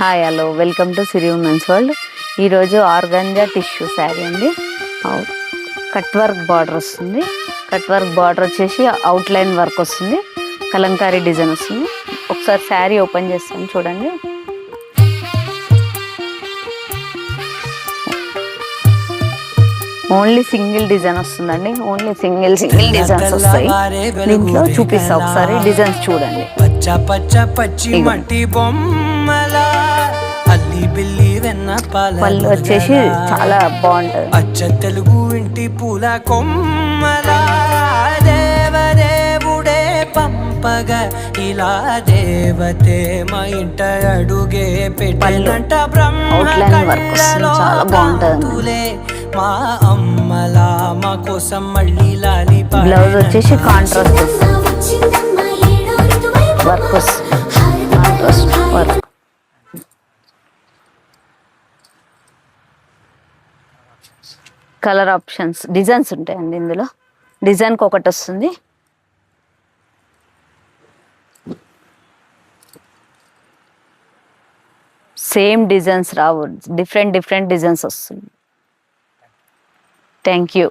Hi hello welcome to Siri women's world. ఈరోజు organza tissue sari అండి. Cut work border వస్తుంది. Cut work border వచ్చేసి outline work వస్తుంది. Kalamkari design వస్తుంది. ఒకసారి శారీ ఓపెన్ చేస్తాను చూడండి. ఓన్లీ సింగిల్ డిజైన్ వస్తుందండి. ఓన్లీ సింగిల్ డిజైన్స్ వస్తాయి. దీంట్లో చూపిస్తా ఒకసారి డిజైన్స్ చూడండి. పళ్ళు వచ్చేసి చాలా బాగుంటుంది. అచ్చ తెలుగు ఇంటి పూల కొమ్మలా దేవదేవుడే పంపగా ఇలా దేవతే మా ఇంట అడుగే పెట్టంట బ్రహ్మలే మా అమ్మలా మా కోసం మళ్ళీ లాలి. బ్లౌజ్ వచ్చేసి contrast work work. Colour options designs ఉంటాయండి. ఇందులో డిజైన్కి ఒకటి వస్తుంది. సేమ్ డిజైన్స్ రావు, డిఫరెంట్ డిజైన్స్ వస్తుంది. Thank you.